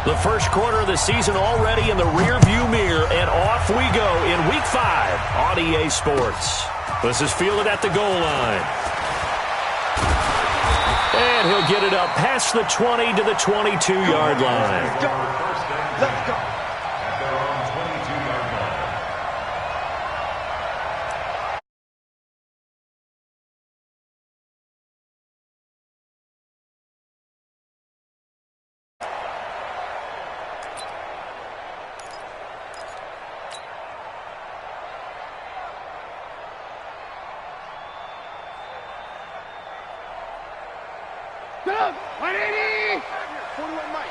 The first quarter of the season already in the rearview mirror, and off we go in Week 5 on EA Sports. This is fielded at the goal line. And he'll get it up past the 20 to the 22-yard line. Let's go. Go! 180! 41 Mike.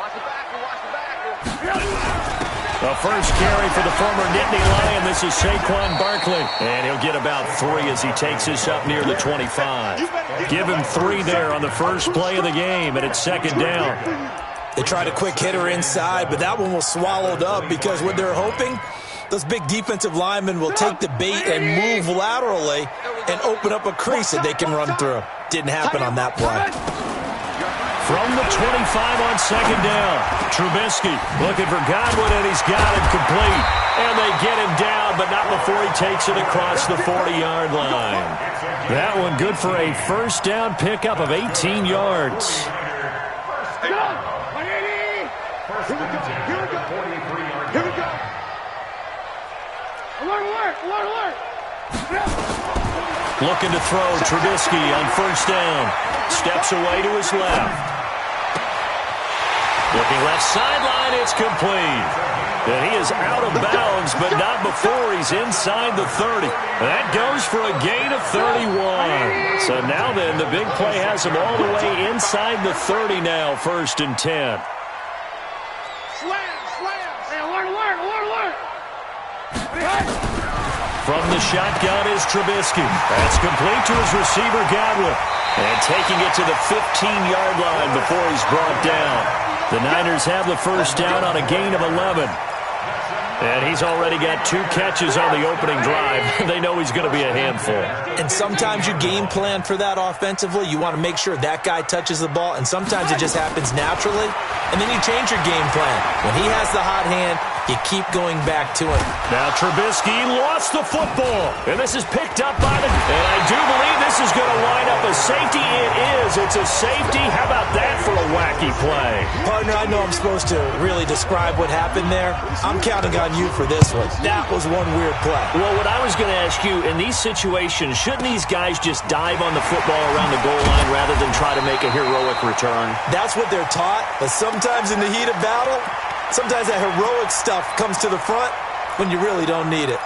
Watch the backer. The first carry for the former Nittany Lion. This is Saquon Barkley. And he'll get about 3 as he takes this up near the 25. Give him 3 there on the first play of the game, and it's second down. They tried a quick hitter inside, but that one was swallowed up because what they're hoping, those big defensive linemen will take the bait and move laterally and open up a crease that they can run through. Didn't happen on that play. From the 25 on second down, Trubisky looking for Godwin, and he's got it complete. And they get him down, but not before he takes it across the 40-yard line. That one good for a first down pickup of 18 yards. Go! 180! Here we go. Here we go. Alert. Looking to throw, Trubisky on first down. Steps away to his left. Looking left sideline, it's complete. And he is out of bounds, but not before he's inside the 30. That goes for a gain of 31. So now then, the big play has him all the way inside the 30 now, first and 10. Slam. Hey, alert. From the shotgun is Trubisky. That's complete to his receiver, Godwin. And taking it to the 15-yard line before he's brought down. The Niners have the first down on a gain of 11. And he's already got 2 catches on the opening drive. They know he's going to be a handful. And sometimes you game plan for that offensively. You want to make sure that guy touches the ball, and sometimes it just happens naturally. And then you change your game plan. When he has the hot hand, you keep going back to him. Now Trubisky lost the football. And this is picked up by the... And I do believe this is going to line up a safety. It is. It's a safety. How about that for a wacky play? Partner, I know I'm supposed to really describe what happened there. I'm counting on you for this one. That was one weird play. Well, what I was going to ask you, in these situations, shouldn't these guys just dive on the football around the goal line rather than try to make a heroic return? That's what they're taught, but sometimes in the heat of battle, sometimes that heroic stuff comes to the front when you really don't need it.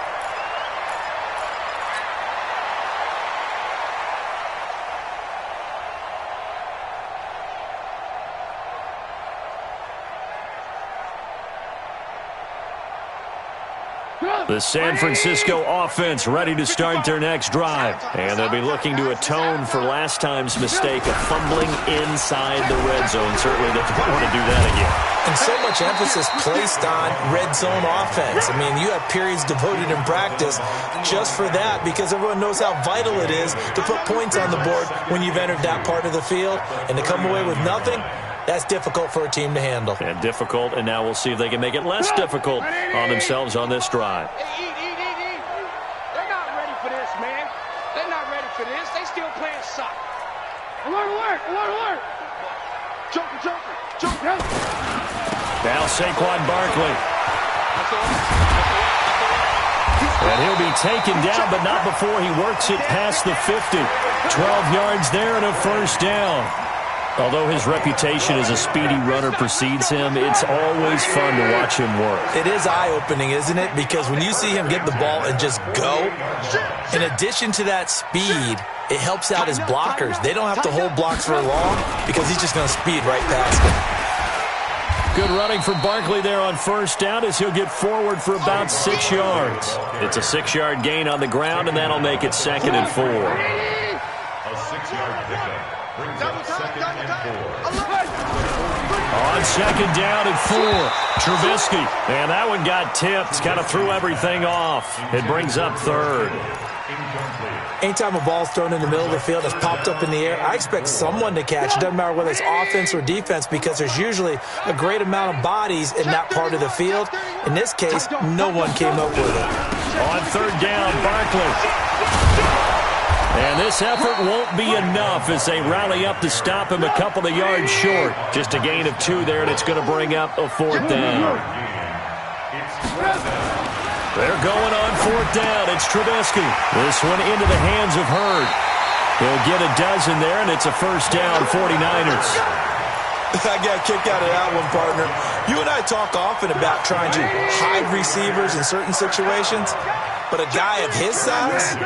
The San Francisco offense ready to start their next drive. And they'll be looking to atone for last time's mistake of fumbling inside the red zone. Certainly they don't want to do that again. And so much emphasis placed on red zone offense. I mean, you have periods devoted in practice just for that because everyone knows how vital it is to put points on the board when you've entered that part of the field. And to come away with nothing, that's difficult for a team to handle. And difficult, and now we'll see if they can make it less difficult on themselves on this drive. Hey, they're not ready for this, man. They're not ready for this. They still playing soccer. Alert. Joker. Now Saquon Barkley. And he'll be taken down, but not before he works it past the 50. 12 yards there and a first down. Although his reputation as a speedy runner precedes him, it's always fun to watch him work. It is eye-opening, isn't it? Because when you see him get the ball and just go, in addition to that speed, it helps out his blockers. They don't have to hold blocks for long because he's just going to speed right past them. Good running for Barkley there on first down as he'll get forward for about 6 yards. It's a 6-yard gain on the ground, and that'll make it 2nd and 4. A 6-yard pickup brings up 2nd and 4. On second down and 4, Trubisky. And that one got tipped, kind of threw everything off. It brings up 3rd. Incomplete. Anytime a ball's thrown in the middle of the field, it's popped up in the air, I expect someone to catch. It doesn't matter whether it's offense or defense, because there's usually a great amount of bodies in that part of the field. In this case, no one came up with it. On third down, Barkley. And this effort won't be enough as they rally up to stop him a couple of yards short. Just a gain of 2 there, and it's going to bring up a 4th down. They're going on 4th down. It's Trubisky. This one into the hands of Hurd. He'll get a dozen there, and it's a 1st down, 49ers. I got a kick out of that one, partner. You and I talk often about trying to hide receivers in certain situations, but a guy of his size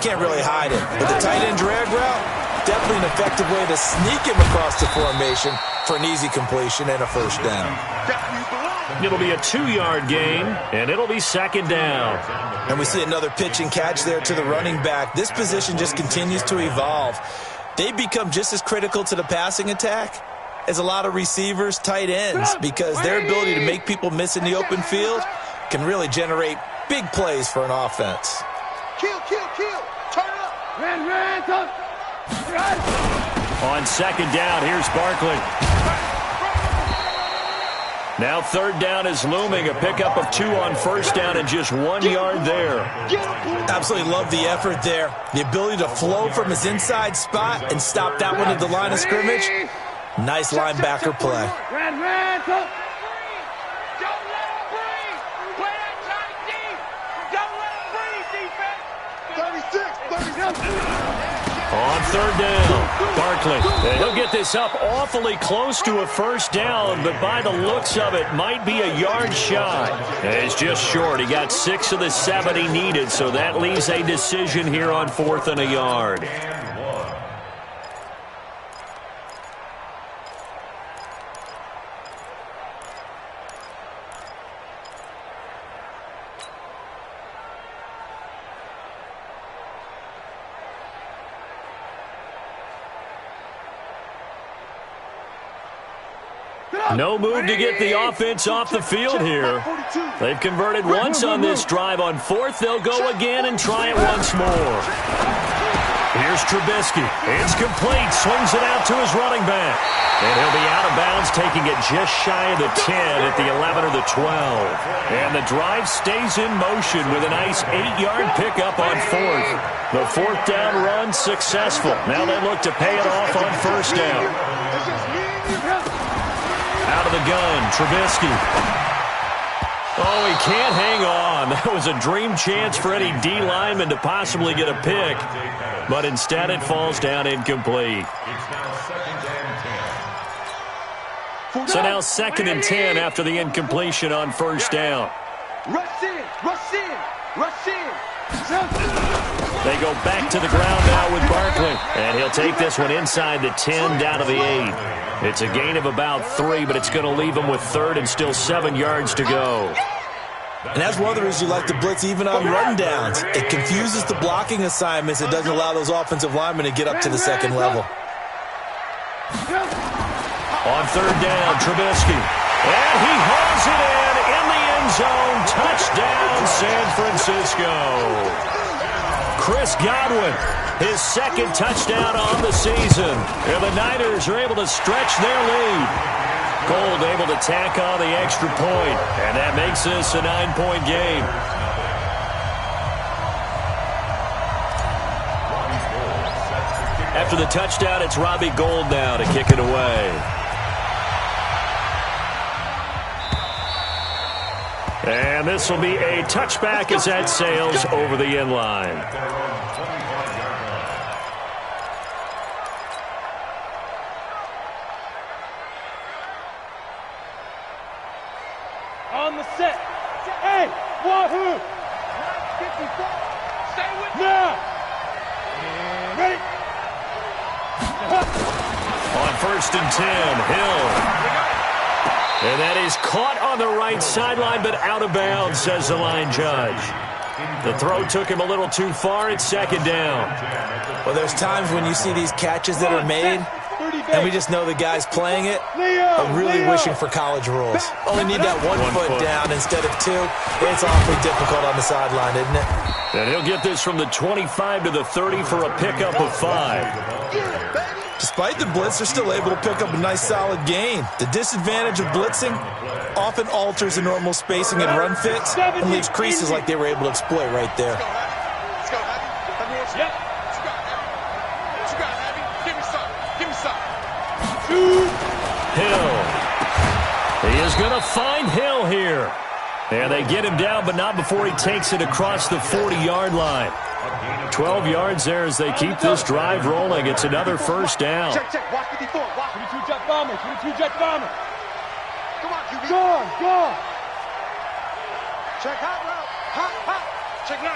can't really hide it. But the tight end drag route, definitely an effective way to sneak him across the formation for an easy completion and a 1st down. It'll be a 2-yard gain, and it'll be 2nd down. And we see another pitch and catch there to the running back. This position just continues to evolve. They become just as critical to the passing attack as a lot of receivers, tight ends, because their ability to make people miss in the open field can really generate big plays for an offense. Kill. Turn up. Ran. On 2nd down, here's Barkley. Now 3rd down is looming. A pickup of 2 on 1st down and just 1 yard there. Absolutely love the effort there. The ability to flow from his inside spot and stop that one at the line of scrimmage. Nice linebacker play. Ran. Don't let him breathe. Play that tight deep. Don't let him breathe, defense. 36. On 3rd down, Barkley. And he'll get this up awfully close to a 1st down, but by the looks of it, might be a yard shy. It's just short. He got 6 of the 7 he needed, so that leaves a decision here on 4th and a yard. No move to get the offense off the field here. They've converted once on this drive. On 4th, they'll go again and try it once more. Here's Trubisky. It's complete. Swings it out to his running back. And he'll be out of bounds, taking it just shy of the 10 at the 11 or the 12. And the drive stays in motion with a nice 8-yard pickup on 4th. The 4th down run successful. Now they look to pay it off on 1st down. Out of the gun, Trubisky. Oh, he can't hang on. That was a dream chance for any D lineman to possibly get a pick, but instead it falls down incomplete. So now 2nd and 10 after the incompletion on 1st down. Rush in. They go back to the ground now with Barkley, and he'll take this one inside the 10 down to the 8. It's a gain of about 3, but it's going to leave him with 3rd and still 7 yards to go. And that's one of the reasons you like to blitz even on rundowns. It confuses the blocking assignments. It doesn't allow those offensive linemen to get up to the 2nd level. On 3rd down, Trubisky. And he hauls it in the end zone. Touchdown, San Francisco. Chris Godwin, his 2nd touchdown on the season. And the Niners are able to stretch their lead. Gold able to tack on the extra point, and that makes this a 9-point game. After the touchdown, it's Robbie Gould now to kick it away. And this will be a touchback as that sails over the end line. On the set. Hey, wahoo! Stay with me. Now. Ready. On 1st and 10, Hill. And that is caught on the right sideline, but out of bounds, says the line judge. The throw took him a little too far. It's 2nd down. Well, there's times when you see these catches that are made, And we just know the guys playing it are really wishing for college rules. Only need that one foot down instead of two. It's awfully difficult on the sideline, isn't it? And he'll get this from the 25 to the 30 for a pickup of 5. Despite the blitz, they're still able to pick up a nice, solid gain. The disadvantage of blitzing often alters the normal spacing and run fits and leaves creases like they were able to exploit right there. Let's go, Abby. Yep. What you got, Abby? Give me some. Give me some. Hill. He is going to find Hill here. And they get him down, but not before he takes it across the 40-yard line. 12 yards there as they keep this drive rolling. It's another first down. Check. Watch 54. Watch 22 jet bomber. 22 jet bomber. Come on, QB. Go. Check hot route. Hot. Check 9.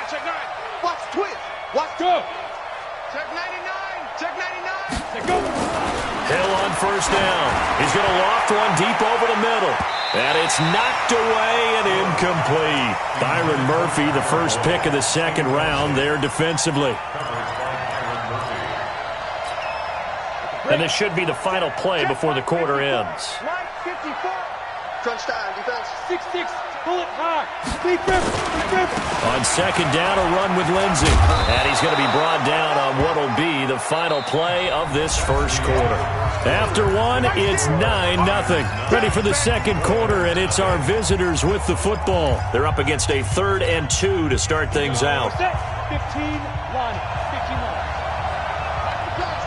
Watch twist. Watch go. Check 99. Check 99. Check go. Hill on first down. He's going to loft one deep over the middle. And it's knocked away and incomplete. Byron Murphy, the first pick of the second round there defensively. And this should be the final play before the quarter ends. 54. Crunch time, defense. 6-6. Pull it high. Defense. On second down, a run with Lindsey. And he's going to be brought down on what will be the final play of this first quarter. After one, it's 9-0. Ready for the second quarter, and it's our visitors with the football. They're up against a 3rd and 2 to start things out. 15 line. 15 line.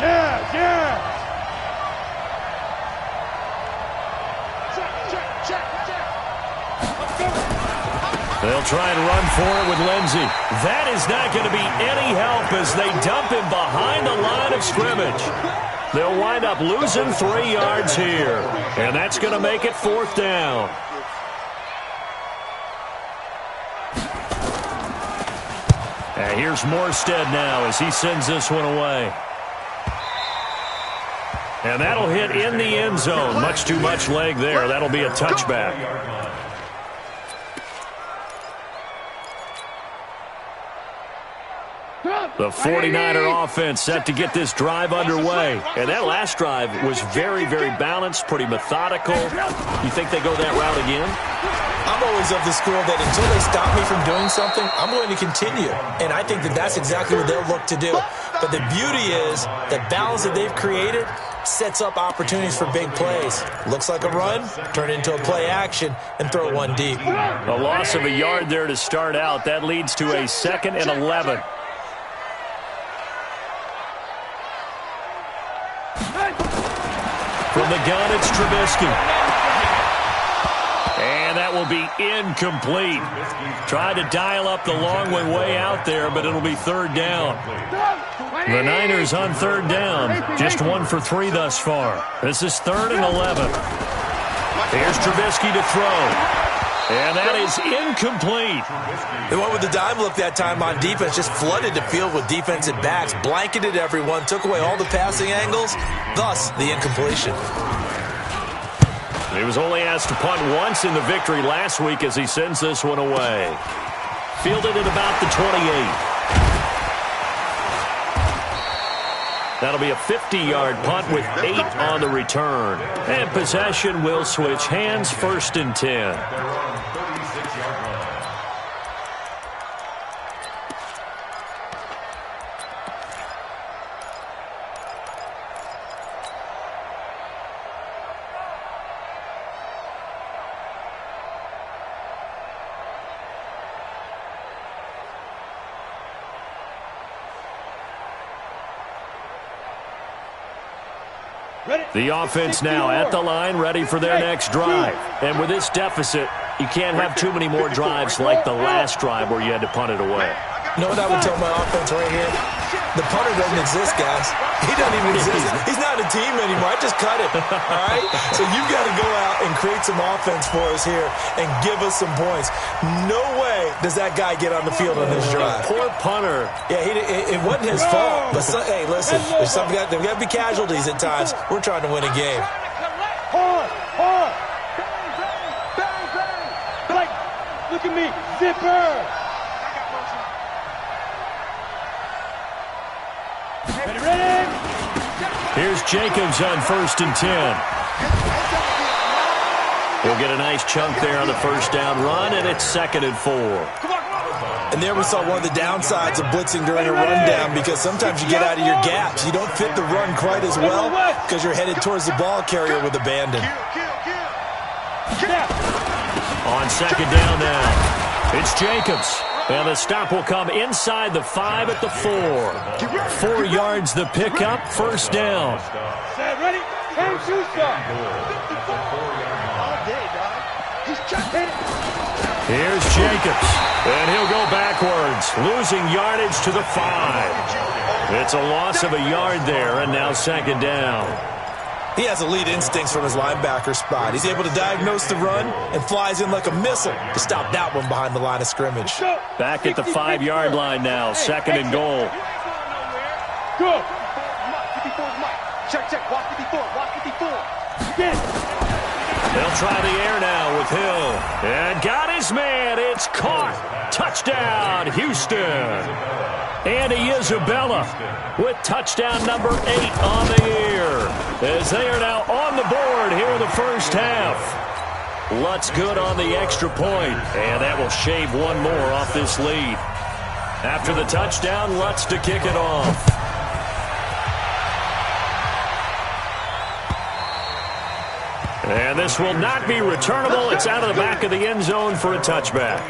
Yeah. They'll try and run for it with Lindsey. That is not going to be any help as they dump him behind the line of scrimmage. They'll wind up losing 3 yards here. And that's going to make it 4th down. And here's Morstead now as he sends this one away. And that'll hit in the end zone. Much too much leg there. That'll be a touchback. The 49er offense set to get this drive underway. And that last drive was very, very balanced, pretty methodical. You think they go that route again? I'm always of the school that until they stop me from doing something, I'm going to continue. And I think that that's exactly what they'll look to do. But the beauty is the balance that they've created sets up opportunities for big plays. Looks like a run, turn it into a play action, and throw one deep. A loss of a yard there to start out. That leads to a 2nd and 11. From the gun, it's Trubisky. And that will be incomplete. Tried to dial up the long one way out there, but it'll be 3rd down. The Niners on 3rd down. Just 1 for 3 thus far. This is 3rd and 11. Here's Trubisky to throw. And that is incomplete. They went with the dime look that time on defense, just flooded the field with defensive backs, blanketed everyone, took away all the passing angles, thus the incompletion. He was only asked to punt once in the victory last week as he sends this one away. Fielded at about the 28. That'll be a 50-yard punt with 8 on the return. And possession will switch hands, 1st and 10. The offense now at the line, ready for their next drive. And with this deficit, you can't have too many more drives like the last drive where you had to punt it away. You know what I would tell my offense right here? The punter doesn't exist, guys. He doesn't even exist. He's not a team anymore. I just cut it, all right? So you've got to go out and create some offense for us here and give us some points. No way does that guy get on the field on this drive. Poor punter. Yeah, it wasn't his fault. But, hey, listen, there's got to be casualties at times. We're trying to win a game. Hard. Bang. Look at me. Zipper. Here's Jacobs on 1st and 10. He'll get a nice chunk there on the first down run, and it's 2nd and 4. And there we saw one of the downsides of blitzing during a rundown, because sometimes you get out of your gaps. You don't fit the run quite as well because you're headed towards the ball carrier with abandon. On 2nd down now, it's Jacobs. And the stop will come inside the 5 at the 4. 4 yards the pickup, 1st down. Ready? And shoot, Here's Jacobs, and he'll go backwards, losing yardage to the 5. It's a loss of a yard there, and now 2nd down. He has elite instincts from his linebacker spot. He's able to diagnose the run and flies in like a missile to stop that one behind the line of scrimmage. Back at the 5-yard line now, 2nd and goal. Go. Check. Walk 54. Again. They'll try the air now with Hill. And got his man. It's caught. Touchdown, Houston. Andy Isabella with touchdown number 8 on the year, as they are now on the board here in the first half. Lutz good on the extra point, and that will shave one more off this lead. After the touchdown, Lutz to kick it off. And this will not be returnable. It's out of the back of the end zone for a touchback.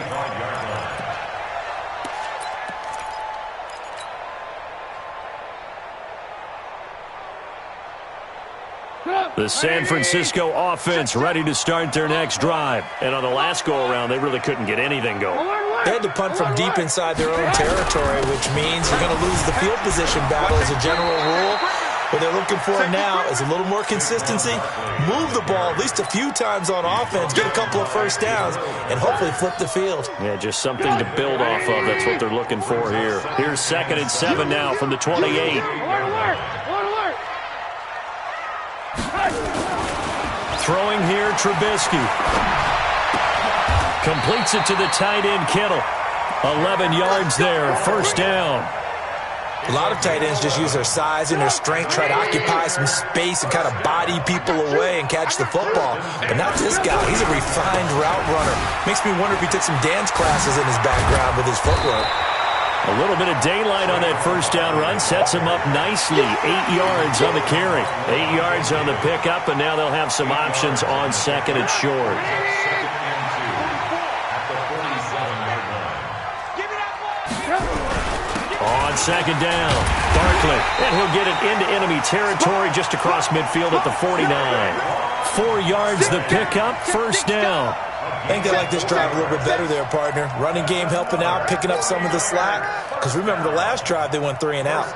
The San Francisco offense ready to start their next drive. And on the last go-around, they really couldn't get anything going. They had to punt from deep inside their own territory, which means you're going to lose the field position battle as a general rule. What they're looking for now is a little more consistency, move the ball at least a few times on offense, get a couple of first downs, and hopefully flip the field. Yeah, just something to build off of. That's what they're looking for here. Here's 2nd and 7 now from the 28. Throwing here, Trubisky. Completes it to the tight end, Kittle. 11 yards there, 1st down. A lot of tight ends just use their size and their strength, try to occupy some space and kind of body people away and catch the football. But not this guy. He's a refined route runner. Makes me wonder if he took some dance classes in his background with his footwork. A little bit of daylight on that first down run sets him up nicely. 8 yards on the carry. 8 yards on the pickup, and now they'll have some options on 2nd and short. On 2nd down, Barkley, and he'll get it into enemy territory just across midfield at the 49. 4 yards the pickup, 1st down. I think they like this drive a little bit better there, partner. Running game helping out, picking up some of the slack. Because remember the last drive, they went 3 and out.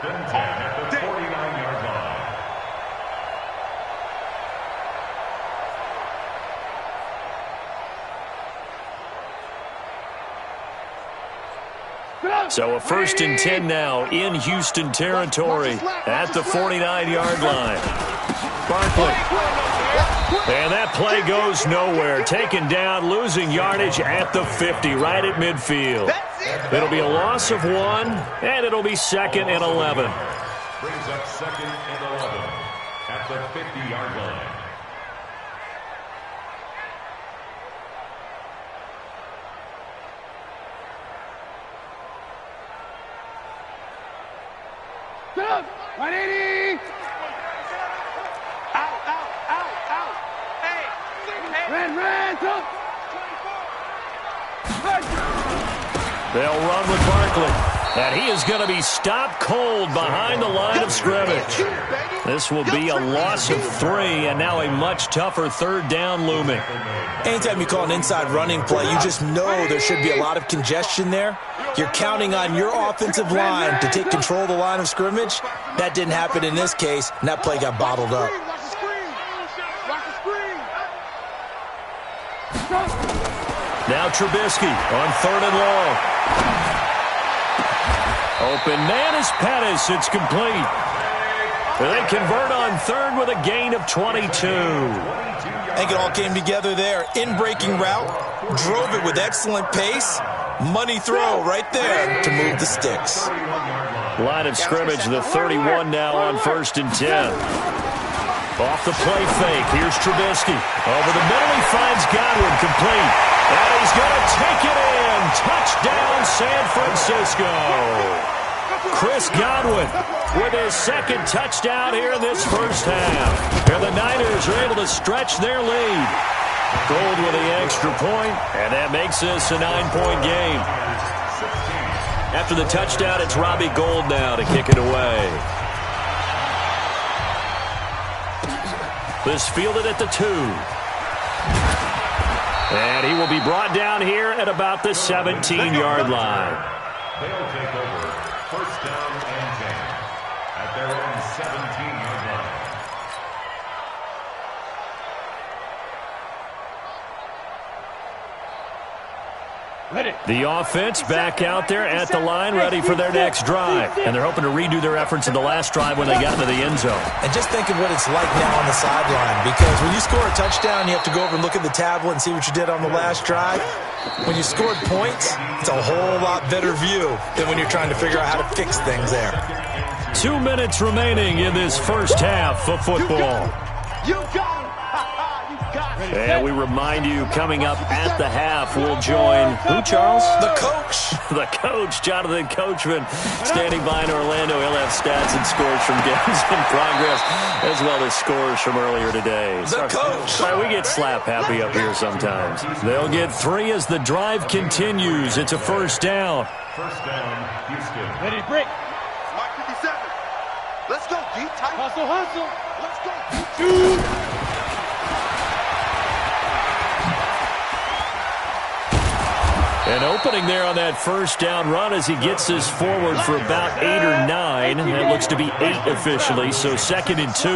So a 1st and 10 now in Houston territory at the 49-yard line. Barkley. And that play goes nowhere. Taken down, losing yardage at the 50, right at midfield. It'll be a loss of 1, and it'll be 2nd and 11. Brings up 2nd and 11 at the 50-yard line. Stop! 180! Out! Hey! Ran, stop! They'll run with Barkley. And he is going to be stopped cold behind the line of scrimmage. This will be a loss of 3, and now a much tougher 3rd down looming. Anytime you call an inside running play, you just know there should be a lot of congestion there. You're counting on your offensive line to take control of the line of scrimmage. That didn't happen in this case, and that play got bottled up. Now Trubisky on 3rd and long. Open man is Pettis. It's complete. They convert on 3rd with a gain of 22. I think it all came together there. In-breaking route, drove it with excellent pace. Money throw right there to move the sticks. Line of scrimmage, the 31 now on 1st and 10. Off the play fake. Here's Trubisky. Over the middle, he finds Godwin, complete. And he's going to take it in. Touchdown, San Francisco. Chris Godwin with his second touchdown here in this first half. And the Niners are able to stretch their lead. Gold with the extra point, and that makes this a 9-point game. After the touchdown, it's Robbie Gould now to kick it away. This fielded at the 2. And he will be brought down here at about the 17-yard line. They'll take over 1st down and 10 at their own 17-yard line. The offense back out there at the line, ready for their next drive. And they're hoping to redo their efforts in the last drive when they got into the end zone. And just think of what it's like now on the sideline, because when you score a touchdown, you have to go over and look at the tablet and see what you did on the last drive. When you scored points, it's a whole lot better view than when you're trying to figure out how to fix things there. 2 minutes remaining in this first half of football. You got him. And we remind you, coming up at the half, we'll join who, Charles? The coach. The coach, Jonathan Coachman, standing by in Orlando. He'll have stats and scores from games in progress, as well as scores from earlier today. The coach. Sorry, we get slap happy up here sometimes. They'll get 3 as the drive continues. It's a first down. First down, Houston. Ready to break. Mark 57. Let's go, deep tight. Hustle, hustle. Let's go. 2. An opening there on that first down run as he gets this forward for about 8 or 9. That looks to be 8 officially, so 2nd and 2.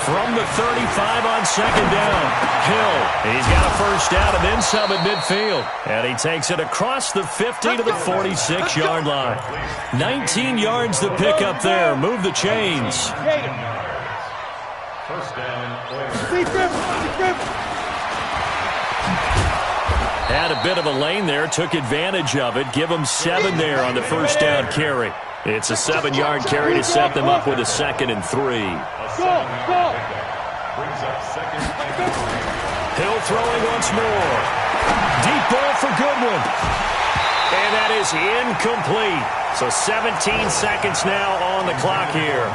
From the 35 on 2nd down. Hill, he's got a first down and then some at midfield. And he takes it across the 50 to the 46-yard line. 19 yards to pick up there. Move the chains. First down, Had a bit of a lane there, took advantage of it. Give him 7 there on the first down carry. It's a 7-yard carry to set them up with a 2nd and 3. Hill throwing once more. Deep ball for Goodwin. And that is incomplete. So 17 seconds now on the clock here.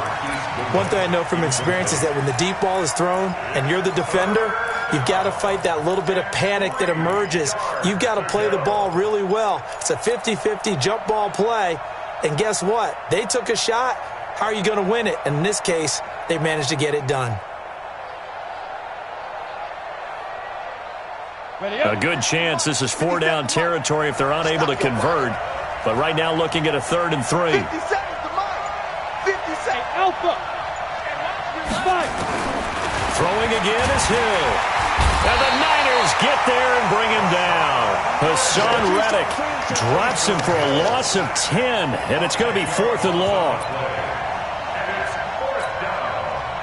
One thing I know from experience is that when the deep ball is thrown and you're the defender, you've got to fight that little bit of panic that emerges. You've got to play the ball really well. It's a 50-50 jump ball play. And guess what? They took a shot. How are you going to win it? And in this case, they managed to get it done. A good chance this is 4-down territory if they're unable to convert. But right now looking at a 3rd and 3. 50 seconds to mine. 50 seconds. Alpha. Throwing again is Hill. And the Niners get there and bring him down. Hassan Reddick drops him for a loss of 10. And it's going to be 4th and long.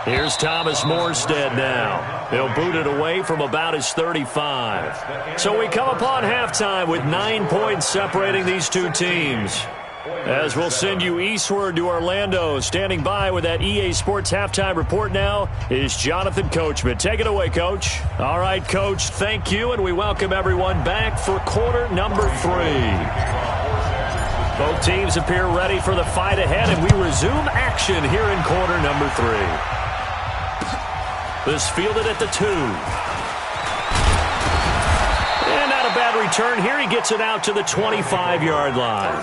Here's Thomas Morstead now. He'll boot it away from about his 35. So we come upon halftime with 9 points separating these two teams. As we'll send you eastward to Orlando, standing by with that EA Sports halftime report now is Jonathan Coachman. Take it away, Coach. All right, Coach, thank you, and we welcome everyone back for quarter number 3. Both teams appear ready for the fight ahead, and we resume action here in quarter number 3. This fielded at the 2. And not a bad return here. He gets it out to the 25-yard line.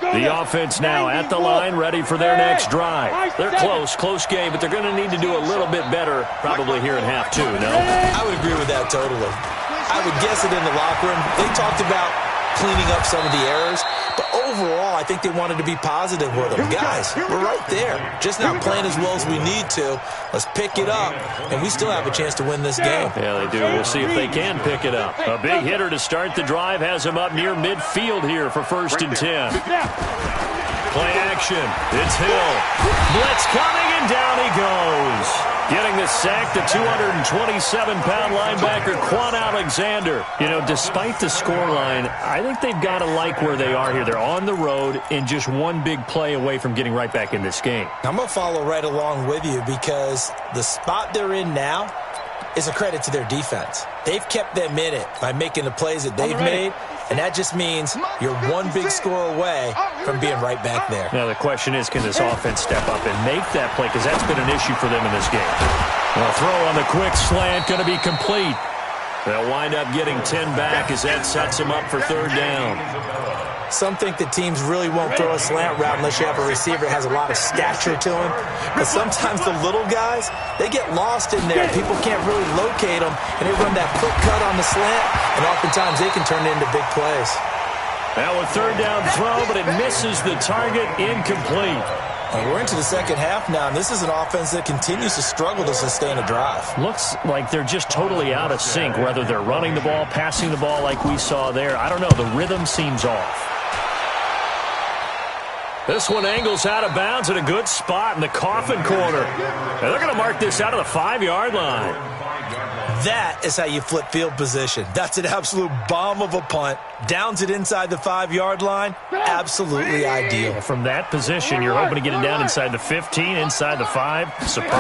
The offense now at the line, ready for their next drive. They're close game, but they're going to need to do a little bit better probably here in half 2, no? I would agree with that totally. I would guess it in the locker room. They talked about cleaning up some of the errors, but overall, I think they wanted to be positive with them. Guys, we're right there. Just not playing as well as we need to. Let's pick it up, and we still have a chance to win this game. Yeah, they do. We'll see if they can pick it up. A big hitter to start the drive has him up near midfield here for 1st and 10. Play action. It's Hill. Blitz coming, and down he goes. Getting the sack, the 227-pound linebacker, Quan Alexander. You know, despite the scoreline, I think they've got to like where they are here. They're on the road and just one big play away from getting right back in this game. I'm going to follow right along with you because the spot they're in now is a credit to their defense. They've kept them in it by making the plays that they've made, and that just means you're one big score away from being right back there. Now the question is, can this offense step up and make that play? Because that's been an issue for them in this game. Well, throw on the quick slant, going to be complete. They'll wind up getting 10 back as that sets them up for third down. Some think that teams really won't throw a slant route unless you have a receiver that has a lot of stature to him. But sometimes the little guys, they get lost in there. People can't really locate them, and they run that quick cut on the slant, and oftentimes they can turn it into big plays. Now a third down throw, but it misses the target, incomplete. And we're into the second half now, and this is an offense that continues to struggle to sustain a drive. Looks like they're just totally out of sync, whether they're running the ball, passing the ball like we saw there. I don't know. The rhythm seems off. This one angles out of bounds at a good spot in the coffin corner. And they're going to mark this out of the 5-yard line. That is how you flip field position. That's an absolute bomb of a punt. Downs it inside the 5-yard line. Absolutely ideal. From that position, you're hoping to get it down inside the 15, inside the 5. Superb.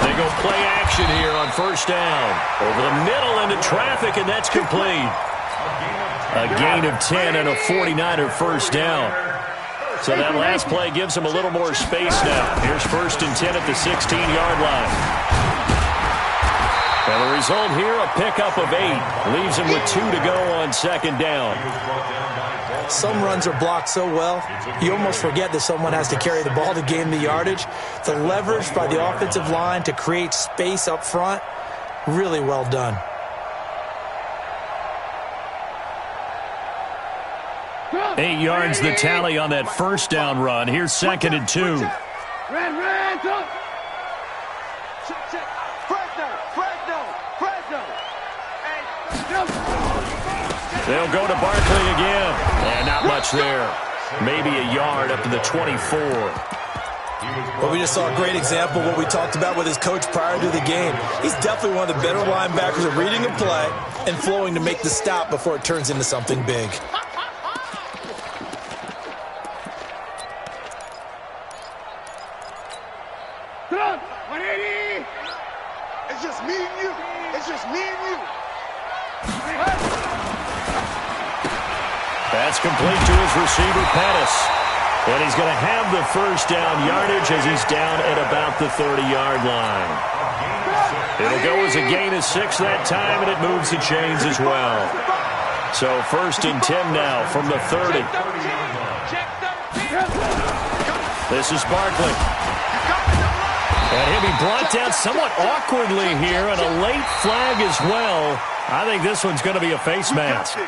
They go play action here on first down. Over the middle into traffic, and that's complete. A gain of 10 and a 49er first down. So that last play gives them a little more space now. Here's first and 10 at the 16-yard line. And the result here, a pickup of 8. Leaves him with 2 to go on second down. Some runs are blocked so well, you almost forget that someone has to carry the ball to gain the yardage. The leverage by the offensive line to create space up front, really well done. Eight yards the tally on that first down run. Here's second and 2. They'll go to Barkley again. And not much there. Maybe a yard up to the 24. Well, we just saw a great example of what we talked about with his coach prior to the game. He's definitely one of the better linebackers at reading a play and flowing to make the stop before it turns into something big. It's just me and you. It's just me and you. That's complete to his receiver, Pettis. And he's going to have the first down yardage as he's down at about the 30-yard line. It'll go as a gain of 6 that time, and it moves the chains as well. So first and 10 now from the 30. This is Barkley. And he'll be brought down somewhat awkwardly here, and a late flag as well. I think this one's going to be a face mask.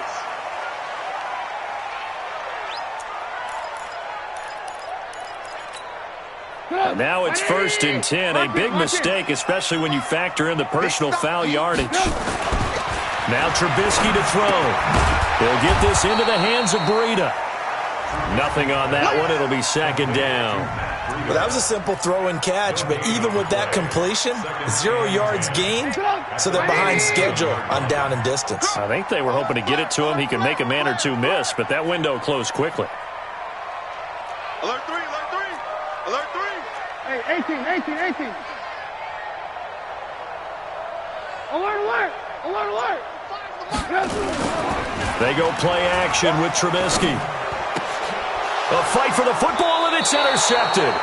And now it's first and 10. A big mistake, especially when you factor in the personal foul yardage. Now Trubisky to throw. He'll get this into the hands of Breida. Nothing on that one. It'll be second down. Well, that was a simple throw and catch, but even with that completion, 0 yards gained, so they're behind schedule on down and distance. I think they were hoping to get it to him. He could make a man or two miss, but that window closed quickly. Alert 3, alert 3, alert 3. Hey, 18. Alert. They go play action with Trubisky. A fight for the football, and it's intercepted.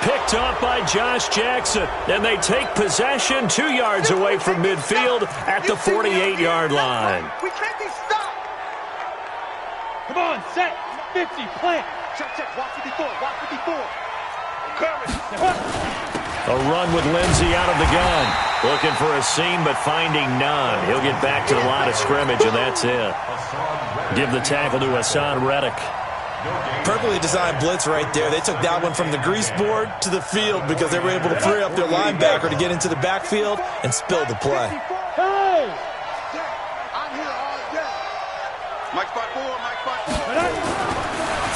Picked up by Josh Jackson. And they take possession 2 yards away from midfield at the 48-yard line. We can't be stopped. Come on, set. 50, plant. Check. Watch 54. A run with Lindsey out of the gun. Looking for a seam, but finding none. He'll get back to the line of scrimmage, and that's it. Give the tackle to Hassan Reddick. Perfectly designed blitz right there. They took that one from the grease board to the field because they were able to free up their linebacker to get into the backfield and spill the play. Hey! I'm here all day. Mike spot 4.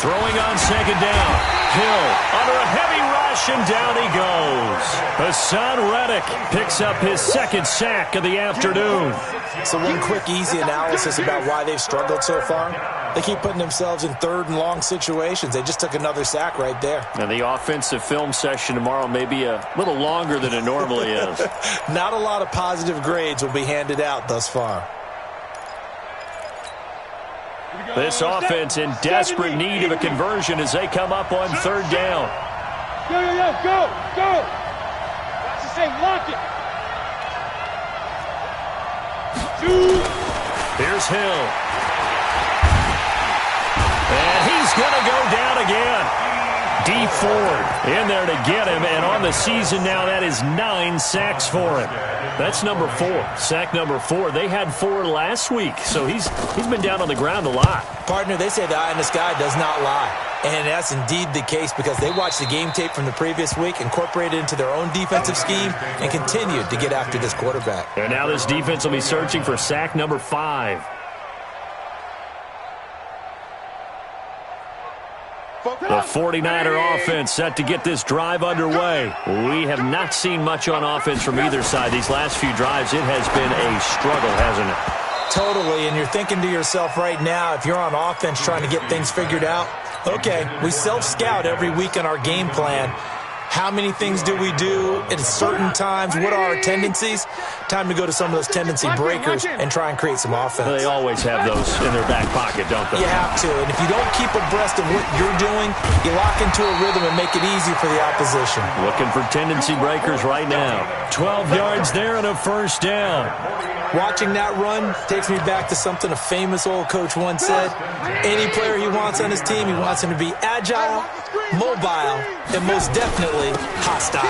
Throwing on second down. Hill under a heavy rush, and down he goes. Hassan Reddick picks up his second sack of the afternoon. So one quick, easy analysis about why they've struggled so far. They keep putting themselves in third and long situations. They just took another sack right there. And the offensive film session tomorrow may be a little longer than it normally is. Not a lot of positive grades will be handed out thus far. This offense in desperate need of a conversion as they come up on third down. Go. Watch the same, lock it. Here's Hill. And he's going to go down again. D. Ford in there to get him, and on the season now, that is 9 sacks for him. That's number 4, sack number 4. They had 4 last week, so he's been down on the ground a lot. Partner, they say the eye in the sky does not lie. And that's indeed the case because they watched the game tape from the previous week, incorporated it into their own defensive scheme, and continued to get after this quarterback. And now this defense will be searching for sack number 5. The 49er offense set to get this drive underway. We have not seen much on offense from either side. These last few drives, it has been a struggle, hasn't it? Totally, and you're thinking to yourself right now, if you're on offense trying to get things figured out, okay, we self-scout every week on our game plan. How many things do we do at certain times? What are our tendencies? Time to go to some of those tendency breakers and try and create some offense. They always have those in their back pocket, don't they? You have to, and if you don't keep abreast of what you're doing, you lock into a rhythm and make it easy for the opposition. Looking for tendency breakers right now. 12 yards there and a first down. Watching that run takes me back to something a famous old coach once said. Any player he wants on his team, he wants him to be agile, mobile, and most definitely hostile.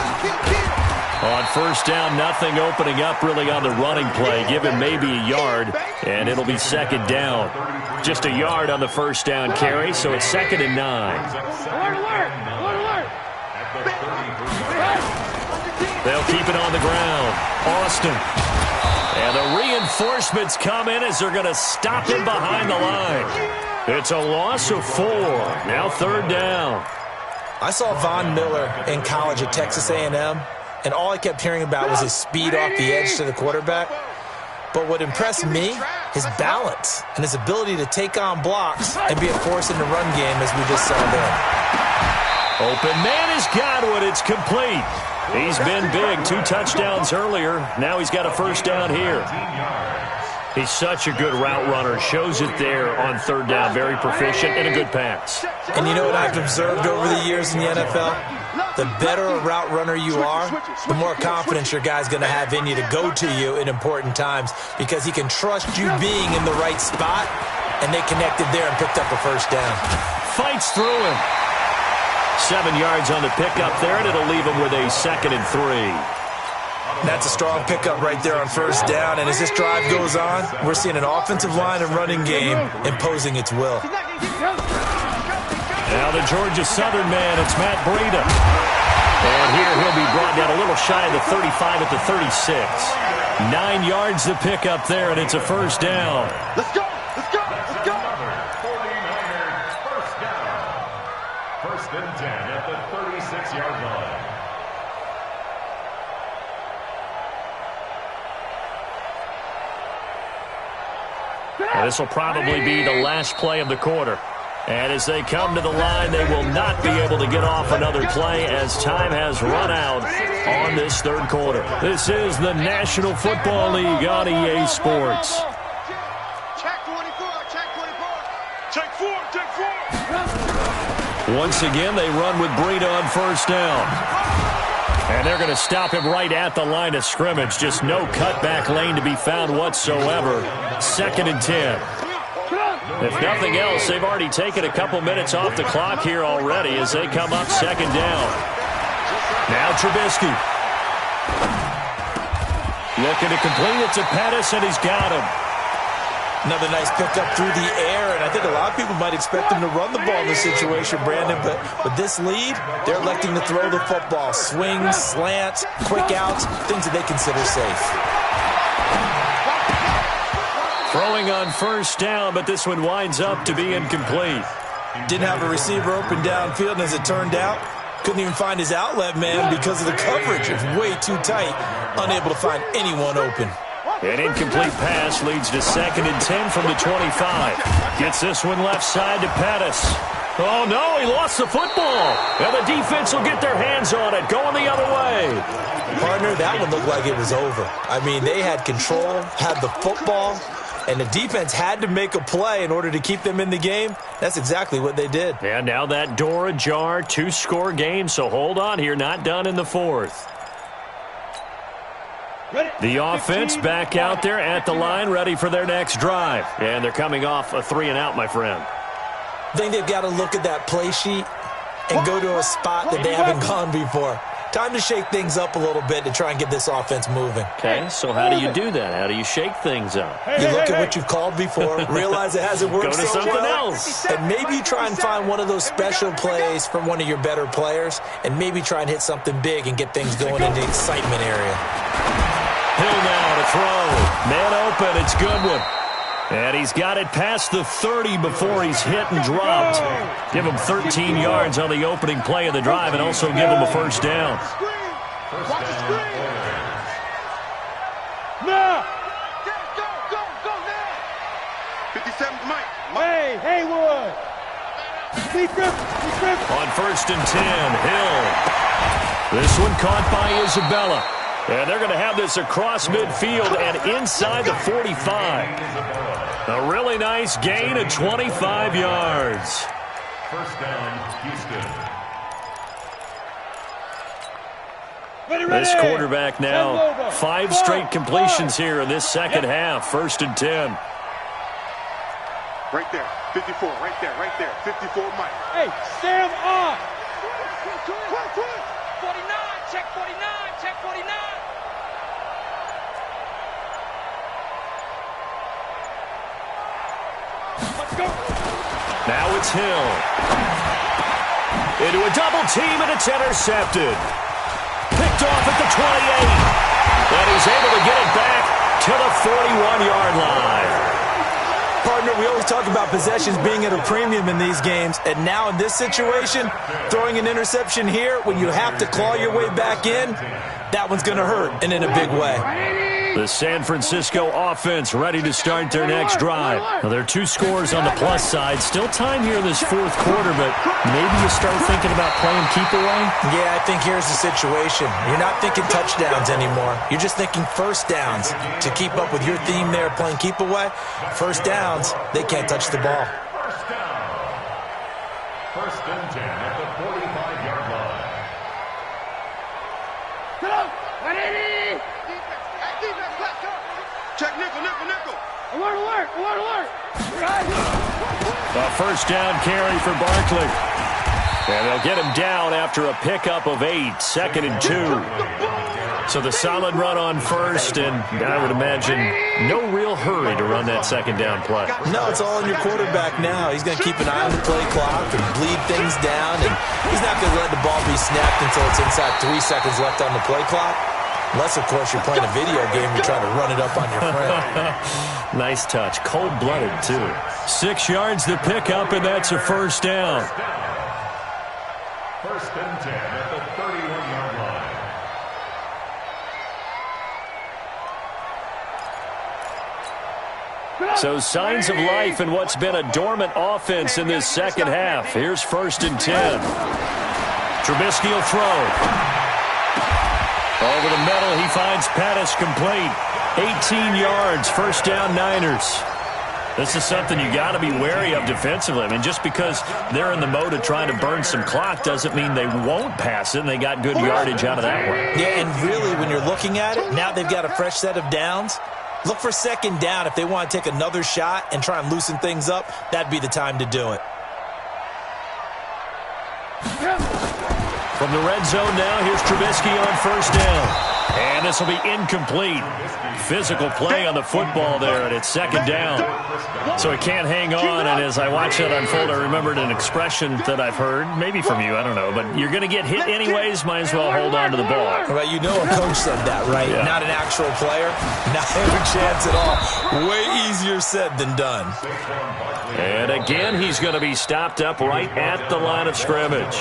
On first down, nothing opening up really on the running play. Give him maybe a yard, and it'll be second down. Just a yard on the first down carry, so it's 2nd and 9. Alert! They'll keep it on the ground. Austin. And the reinforcements come in as they're going to stop him behind the line. It's a loss of 4. Now 3rd down. I saw Von Miller in college at Texas A&M, and all I kept hearing about was his speed off the edge to the quarterback. But what impressed me, his balance and his ability to take on blocks and be a force in the run game as we just saw there. Open man is Godwin. It's complete. He's been big. 2 touchdowns earlier. Now he's got a first down here. He's such a good route runner. Shows it there on 3rd down. Very proficient and a good pass. And you know what I've observed over the years in the NFL? The better a route runner you are, the more confidence your guy's going to have in you to go to you in important times because he can trust you being in the right spot, and they connected there and picked up a first down. Fights through him. 7 yards on the pickup there, and it'll leave him with a 2nd and 3. That's a strong pickup right there on first down, and as this drive goes on, we're seeing an offensive line and running game imposing its will. Now the Georgia Southern man, it's Matt Breida. And here he'll be brought down a little shy of the 35 at the 36. 9 yards to pick up there, and it's a first down. Let's go! 49ers first down. 1st and 10 at the 36-yard line. And this will probably be the last play of the quarter. And as they come to the line, they will not be able to get off another play as time has run out on this 3rd quarter. This is the National Football League on EA Sports. Check 24, check 24. Check 4. Once again, they run with Breida on first down. And they're going to stop him right at the line of scrimmage. Just no cutback lane to be found whatsoever. 2nd and 10. If nothing else, they've already taken a couple minutes off the clock here already as they come up 2nd down. Now Trubisky. Looking to complete it to Pettis, and he's got him. Another nice pickup through the air, and I think a lot of people might expect him to run the ball in this situation, Brandon, but with this lead, they're electing to throw the football. Swings, slants, quick outs, things that they consider safe. Throwing on first down, but this one winds up to be incomplete. Didn't have a receiver open downfield, and as it turned out, couldn't even find his outlet man because of the coverage. It was way too tight, unable to find anyone open. An incomplete pass leads to 2nd and 10 from the 25. Gets this one left side to Pettis. Oh, no, he lost the football. And the defense will get their hands on it, going the other way. Partner, that one looked like it was over. I mean, they had control, had the football, and the defense had to make a play in order to keep them in the game. That's exactly what they did. And now that door ajar, 2-score game, so hold on here, not done in the 4th. The offense back out there at the line, ready for their next drive. And they're coming off a 3-and-out, my friend. I think they've got to look at that play sheet and go to a spot that they haven't gone before. Time to shake things up a little bit to try and get this offense moving. Okay, so how do you do that? How do you shake things up? You look at what you've called before, realize it hasn't worked Go to so something well, else. and maybe try and find one of those special plays from one of your better players, and maybe try and hit something big and get things going in the excitement area. Hill now to throw. Man open, it's Goodwin. And he's got it past the 30 before he's hit and dropped. Give him 13 yards on the opening play of the drive and also give him a first down. Watch the screen. Now. Go now. 57 Mike. Hey, Haywood. On 1st and 10, Hill. This one caught by Isabella. And they're going to have this across midfield and inside the 45. A really nice gain of 25 yards. First down, Houston. This quarterback now 5 straight completions here in this second half. 1st and 10. Right there, 54, right there, 54 Mike. Hey, Sam on. 49, check 49. Let's go. Now it's Hill. Into a double team, and it's intercepted. Picked off at the 28. And he's able to get it back to the 41-yard line. Partner, we always talk about possessions being at a premium in these games, and now in this situation, throwing an interception here when you have to claw your way back in, that one's going to hurt, and in a big way. The San Francisco offense ready to start their next drive. Now, there are 2 scores on the plus side. Still time here in this 4th quarter, but maybe you start thinking about playing keep away? Yeah, I think here's the situation. You're not thinking touchdowns anymore. You're just thinking first downs. To keep up with your theme there, playing keep away, first downs, they can't touch the ball. First down. 1st and 10 at the 45-yard line. Get up. Check nickel. Alert. A first down carry for Barkley. And they'll get him down after a pickup of 8, 2nd and 2. So the solid run on 1st, and I would imagine no real hurry to run that 2nd down play. No, it's all on your quarterback now. He's going to keep an eye on the play clock and bleed things down, and he's not going to let the ball be snapped until it's inside 3 seconds left on the play clock. Unless, of course, you're playing a video game, you're trying to run it up on your friend. Nice touch. Cold-blooded, too. 6 yards to pick up, and that's a first down. 1st and 10 at the 31-yard line. So signs of life in what's been a dormant offense in this second half. Here's 1st and 10. Trubisky will throw. Over the middle, he finds Pettis complete. 18 yards, first down Niners. This is something you got to be wary of defensively. I mean, just because they're in the mode of trying to burn some clock doesn't mean they won't pass it, and they got good yardage out of that one. Yeah, and really, when you're looking at it, now they've got a fresh set of downs. Look for 2nd down. If they want to take another shot and try and loosen things up, that'd be the time to do it. From the red zone now, here's Trubisky on first down. And this will be incomplete. Physical play on the football there, and it's second down. So it can't hang on, and as I watch that unfold, I remembered an expression that I've heard, maybe from you, I don't know, but you're going to get hit anyways, might as well hold on to the ball. Well, you know a coach said that, right? Yeah. Not an actual player. Not every chance at all. Way easier said than done. And again, he's going to be stopped up right at the line of scrimmage.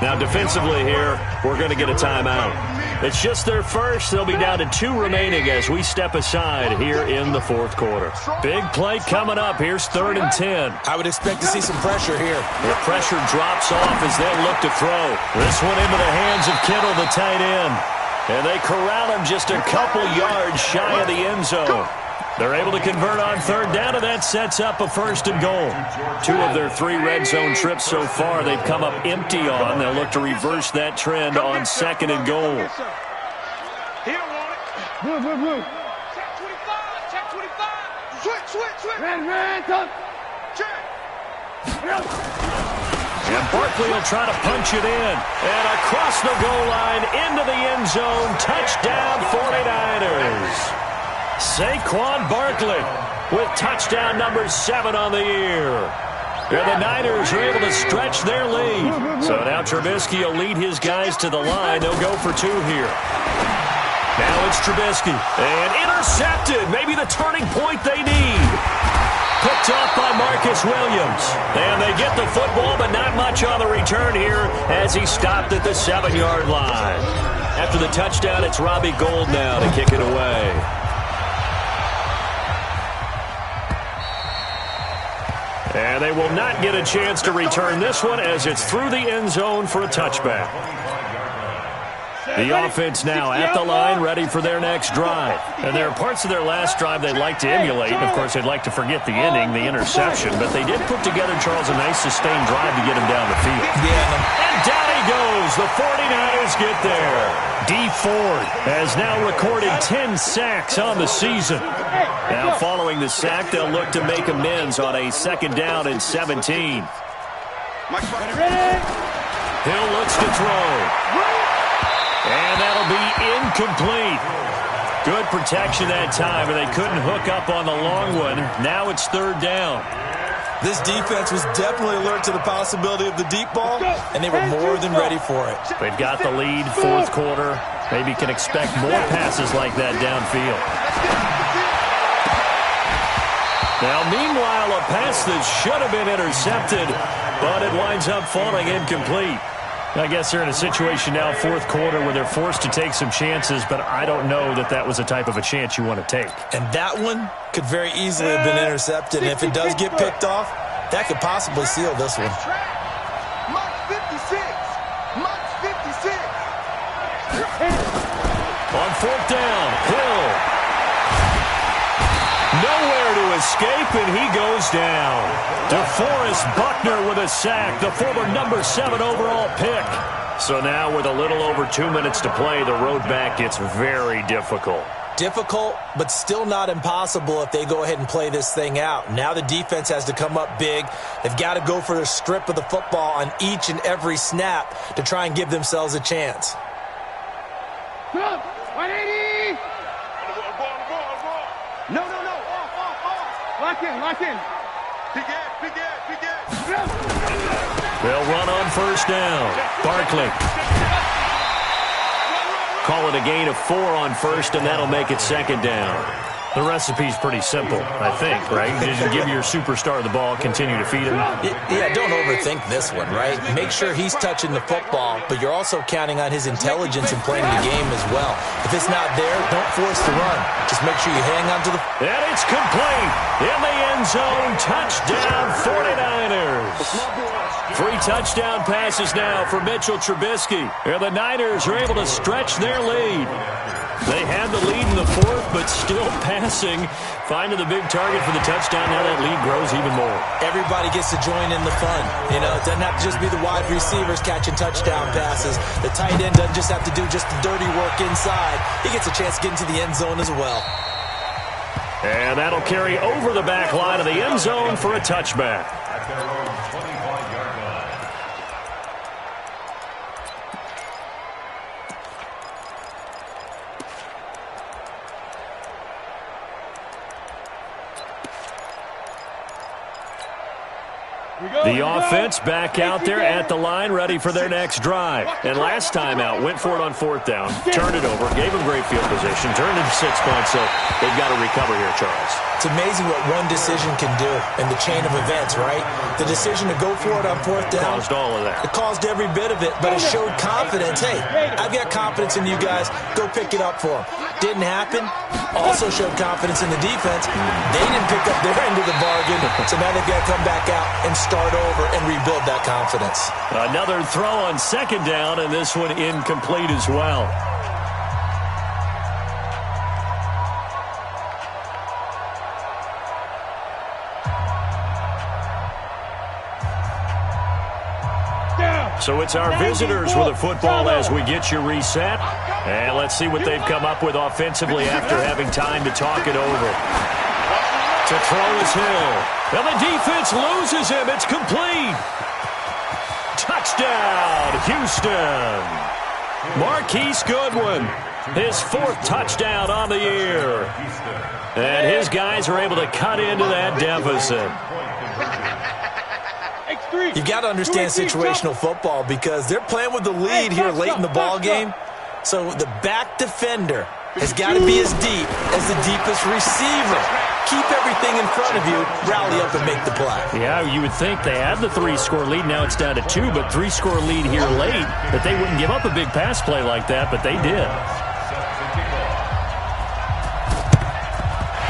Now, defensively here, we're going to get a timeout. It's just their first. They'll be down to 2 remaining as we step aside here in the fourth quarter. Big play coming up. Here's 3rd and 10. I would expect to see some pressure here. The pressure drops off as they'll look to throw. This one into the hands of Kittle, the tight end. And they corral him just a couple yards shy of the end zone. They're able to convert on 3rd down, and that sets up a 1st and goal. 2 of their 3 red zone trips so far they've come up empty on. They'll look to reverse that trend on 2nd and goal. He don't want it. Blue. Check 25. Check 25. Switch. Red. Check. And Barkley will try to punch it in. And across the goal line into the end zone. Touchdown 49ers. Saquon Barkley with touchdown number 7 on the year. And the Niners are able to stretch their lead. So now Trubisky will lead his guys to the line. They'll go for 2 here. Now it's Trubisky. And intercepted. Maybe the turning point they need. Picked off by Marcus Williams. And they get the football, but not much on the return here as he stopped at the 7-yard line. After the touchdown, it's Robbie Gould now to kick it away. And they will not get a chance to return this one as it's through the end zone for a touchback. The offense now at the line, ready for their next drive. And there are parts of their last drive they'd like to emulate. And, of course, they'd like to forget the ending, the interception. But they did put together, Charles, a nice sustained drive to get him down the field. Yeah. And down he goes. The 49ers get there. Dee Ford has now recorded 10 sacks on the season. Now following the sack, they'll look to make amends on a 2nd down and 17. Hill looks to throw. And that'll be incomplete. Good protection that time, and they couldn't hook up on the long one. Now it's 3rd down. This defense was definitely alert to the possibility of the deep ball, and they were more than ready for it. They've got the lead, 4th quarter. Maybe can expect more passes like that downfield. Now, meanwhile, a pass that should have been intercepted, but it winds up falling incomplete. I guess they're in a situation now, 4th quarter, where they're forced to take some chances, but I don't know that that was the type of a chance you want to take. And that one could very easily have been intercepted. And if it does get picked off, that could possibly seal this one. Mark 56. On 4th down, Hill. Nowhere to escape, and he goes down. DeForest Buckner with a sack, the former number 7 overall pick. So now with a little over 2 minutes to play, the road back gets very difficult. Difficult, but still not impossible if they go ahead and play this thing out. Now the defense has to come up big. They've got to go for the strip of the football on each and every snap to try and give themselves a chance. 180. No. Off. Lock in. Big gas. They'll run on 1st down. Barkley. Call it a gain of 4 on 1st, and that'll make it 2nd down. The recipe's pretty simple, I think, right? Just give your superstar the ball, continue to feed him. Yeah, don't overthink this one, right? Make sure he's touching the football, but you're also counting on his intelligence in playing the game as well. If it's not there, don't force the run. Just make sure you hang on to the... And it's complete. In the end zone, touchdown 49ers. 3 touchdown passes now for Mitchell Trubisky. And the Niners are able to stretch their lead. They had the lead in the 4th, but still passing. Finding the big target for the touchdown. Now that lead grows even more. Everybody gets to join in the fun. You know, it doesn't have to just be the wide receivers catching touchdown passes. The tight end doesn't just have to do just the dirty work inside. He gets a chance to get into the end zone as well. And that'll carry over the back line of the end zone for a touchback. At their own 25-yard line. The offense back out there at the line, ready for their next drive. And last time out, went for it on 4th down, turned it over, gave them great field position, turned it to 6 points, so they've got to recover here, Charles. It's amazing what one decision can do in the chain of events, right? The decision to go for it on 4th down. Caused all of that. It caused every bit of it, but it showed confidence. Hey, I've got confidence in you guys. Go pick it up for them. Didn't happen. Also showed confidence in the defense. They didn't pick up their end of the bargain, so now they've got to come back out and start over and rebuild that confidence. Another throw on 2nd down, and this one incomplete as well. So it's our visitors with the football as we get you reset. And let's see what they've come up with offensively after having time to talk it over. To throw is Hill. And the defense loses him. It's complete. Touchdown, Houston. Marquise Goodwin, his 4th touchdown on the year. And his guys are able to cut into that deficit. You've got to understand situational football because they're playing with the lead here late in the ball game. So the back defender has got to be as deep as the deepest receiver. Keep everything in front of you, rally up and make the play. Yeah, you would think they had the 3-score lead. Now it's down to 2, but 3-score lead here late, that they wouldn't give up a big pass play like that, but they did.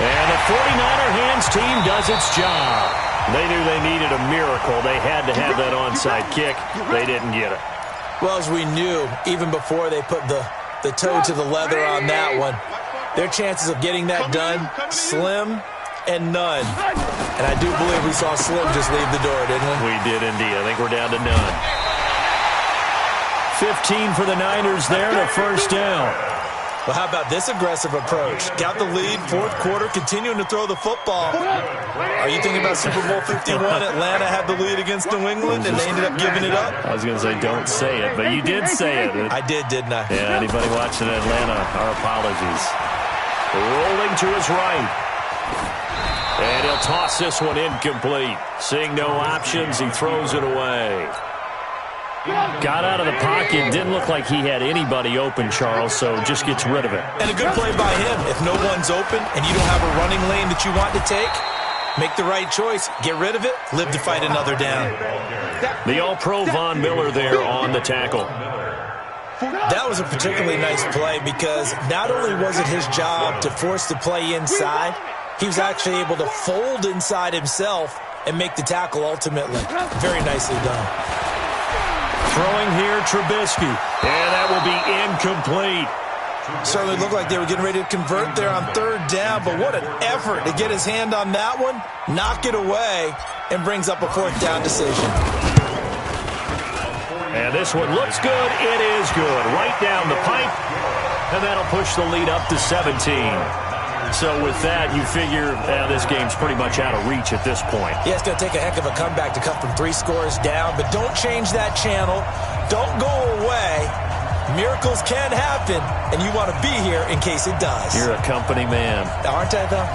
And the 49er hands team does its job. They knew they needed a miracle. They had to have that onside kick. They didn't get it. Well, as we knew, even before they put the toe to the leather on that one, their chances of getting that done, slim and none. And I do believe we saw Slim just leave the door, didn't we? We did indeed. I think we're down to none. 15 for the Niners there to 1st down. Well, how about this aggressive approach? Got the lead, 4th quarter, continuing to throw the football. Are you thinking about Super Bowl 51? Atlanta had the lead against New England, and they ended up giving it up? I was going to say don't say it, but you did say it. I did, didn't I? Yeah, anybody watching Atlanta, our apologies. Rolling to his right. And he'll toss this one incomplete. Seeing no options, he throws it away. Got out of the pocket. Didn't look like he had anybody open, Charles, so just gets rid of it. And a good play by him. If no one's open and you don't have a running lane that you want to take, make the right choice. Get rid of it. Live to fight another down. The All-Pro Von Miller there on the tackle. That was a particularly nice play because not only was it his job to force the play inside, he was actually able to fold inside himself and make the tackle ultimately. Very nicely done. Throwing here, Trubisky. And that will be incomplete. Certainly looked like they were getting ready to convert there on 3rd down, but what an effort to get his hand on that one, knock it away, and brings up a 4th down decision. And this one looks good. It is good. Right down the pipe. And that'll push the lead up to 17. So with that, you figure this game's pretty much out of reach at this point. Yeah, it's going to take a heck of a comeback to cut from 3 scores down, but don't change that channel. Don't go away. Miracles can happen, and you want to be here in case it does. You're a company man. Aren't I, though?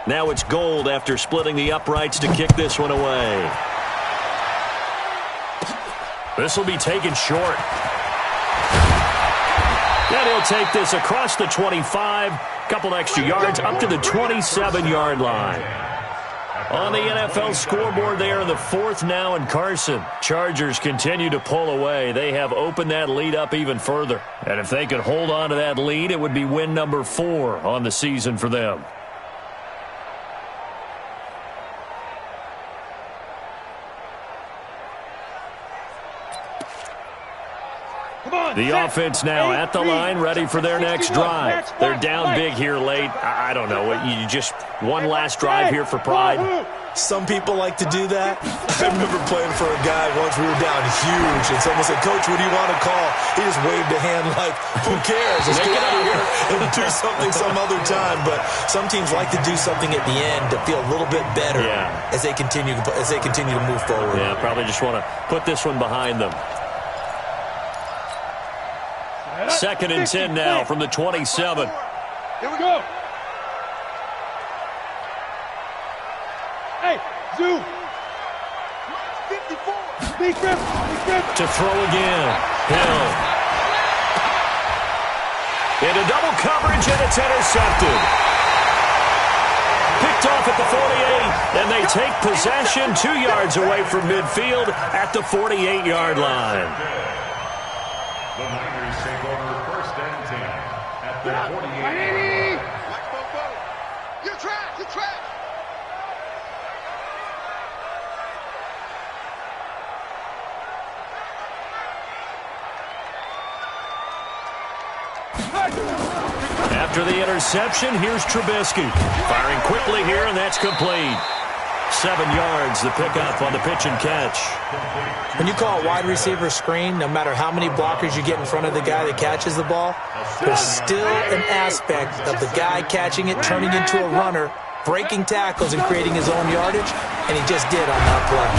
Now it's Gold after splitting the uprights to kick this one away. This will be taken short. And he'll take this across the 25, couple extra yards, up to the 27-yard line. On the NFL scoreboard, they are in the 4th now in Carson. Chargers continue to pull away. They have opened that lead up even further. And if they could hold on to that lead, it would be win number 4 on the season for them. The offense now at the line, ready for their next drive. They're down big here late. I don't know. You just one last drive here for pride. Some people like to do that. I remember playing for a guy once. We were down huge, and someone said, "Coach, what do you want to call?" He just waved a hand like, "Who cares? Let's get out of here and do something some other time." But some teams like to do something at the end to feel a little bit better as they continue to move forward. Yeah, probably just want to put this one behind them. 2nd and 10 now from the 27. Here we go. Hey, Zoo. 54. Big rip. To throw again. Hill. Into double coverage, and it's intercepted. Picked off at the 48, and they take possession 2 yards away from midfield at the 48-yard line. The Niners take over 1st and 10 at the 48. You're trash. After the interception, here's Trubisky. Firing quickly here, and that's complete. 7 yards, the pickup on the pitch and catch. When you call a wide receiver screen, no matter how many blockers you get in front of the guy that catches the ball, there's still an aspect of the guy catching it, turning into a runner, breaking tackles and creating his own yardage, and he just did on that play.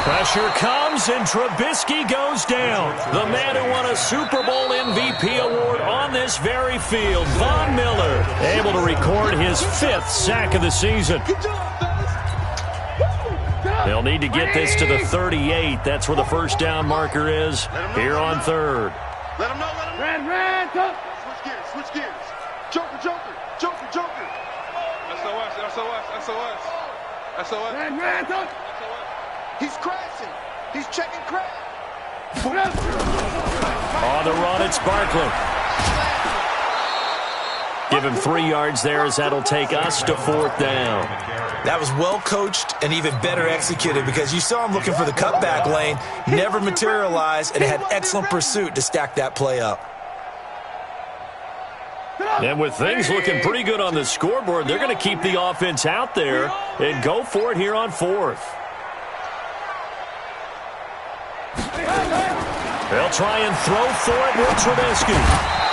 Pressure comes, and Trubisky goes down. The man who won a Super Bowl MVP award on this very field, Von Miller, able to record his 5th sack of the season. They'll need to get this to the 38. That's where the first down marker is here on 3rd. Let him know. Ran. Switch gears. Joker. SOS. Ran. He's crashing. He's checking crash. On the run, it's Barkley. Give him 3 yards there, as that'll take us to 4th down. That was well coached and even better executed, because you saw him looking for the cutback lane, never materialized, and had excellent pursuit to stack that play up. And with things looking pretty good on the scoreboard, they're going to keep the offense out there and go for it here on 4th. They'll try and throw for it with Trubisky.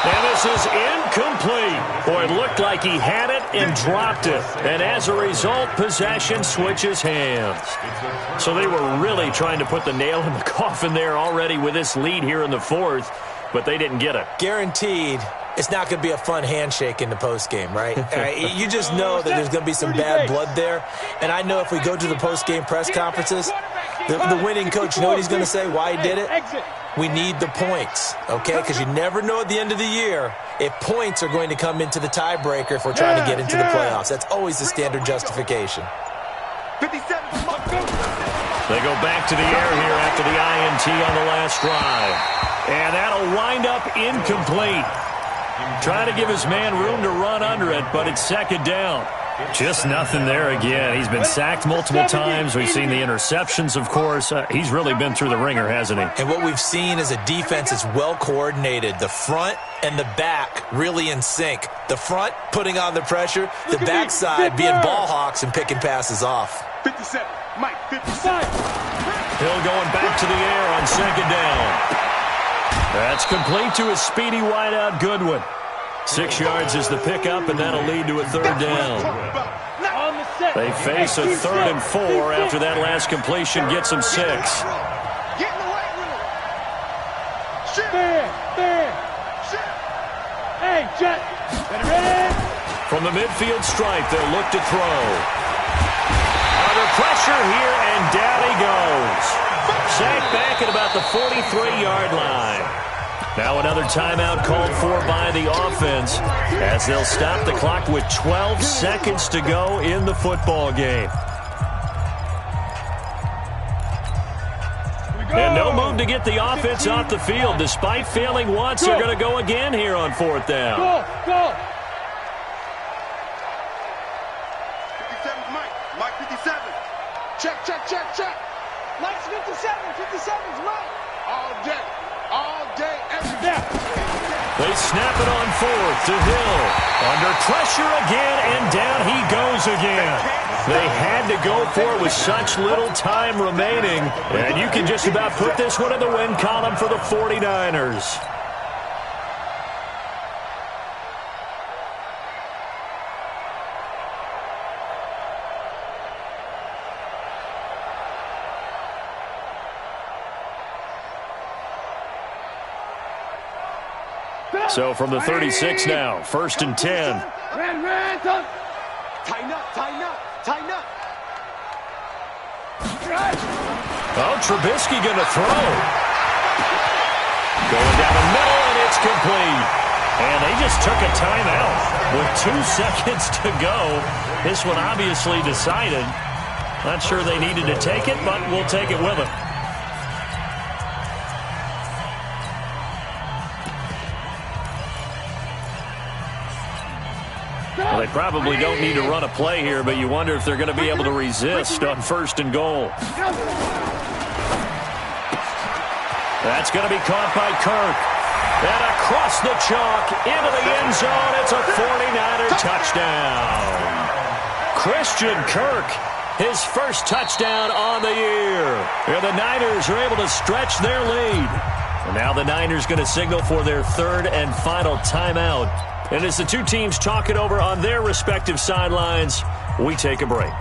And this is incomplete. Boy, it looked like he had it and dropped it. And as a result, possession switches hands. So they were really trying to put the nail in the coffin there already with this lead here in the 4th, but they didn't get it. Guaranteed, it's not going to be a fun handshake in the postgame, right? You just know that there's going to be some bad blood there. And I know if we go to the postgame press conferences, the winning coach, you know what he's going to say, why he did it? We need the points, okay? Because you never know at the end of the year if points are going to come into the tiebreaker if we're trying to get into the playoffs. That's always the standard justification. 57. They go back to the air here after the INT on the last drive. And that'll wind up incomplete. Trying to give his man room to run under it, but it's 2nd down. Just nothing there again. He's been sacked multiple times. We've seen the interceptions, of course. He's really been through the ringer, hasn't he? And what we've seen is a defense that's well coordinated. The front and the back really in sync. The front putting on the pressure, the backside being ball hawks and picking passes off. 57. Mike, 57. Hill going back to the air on 2nd down. That's complete to his speedy wideout, Goodwin. 6 yards is the pickup, and that'll lead to a 3rd down. They face a 3rd and 4 after that last completion gets them 6. Get in the way with him. Fair. Hey, Jet. Ready? From the midfield stripe, they'll look to throw. Under pressure here, and down he goes. Sacked back at about the 43-yard line. Now another timeout called for by the offense as they'll stop the clock with 12 seconds to go in the football game. And no move to get the offense off the field. Despite failing once, they're going to go again here on 4th down. Go. 57's Mike. Mike 57. Check. Mike's 57. 57's Mike. All day, every day. They snap it on 4th to Hill. Under pressure again, and down he goes again. They had to go for it with such little time remaining. And you can just about put this one in the win column for the 49ers. So from the 36 now, 1st and 10. Tighten up. Oh, Trubisky going to throw. Going down the middle, and it's complete. And they just took a timeout with 2 seconds to go. This one obviously decided. Not sure they needed to take it, but we'll take it with them. Well, they probably don't need to run a play here, but you wonder if they're going to be able to resist on 1st and goal. That's going to be caught by Kirk. And across the chalk into the end zone. It's a 49er touchdown. Christian Kirk, his first touchdown on the year. And the Niners are able to stretch their lead. And now the Niners going to signal for their 3rd and final timeout. And as the two teams talk it over on their respective sidelines, we take a break.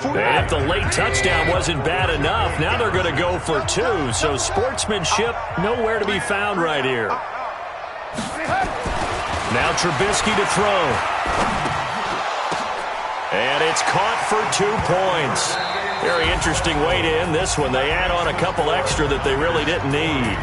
And if the late touchdown wasn't bad enough, now they're going to go for 2. So sportsmanship nowhere to be found right here. Now Trubisky to throw. And it's caught for 2 points. Very interesting way to end this one. They add on a couple extra that they really didn't need.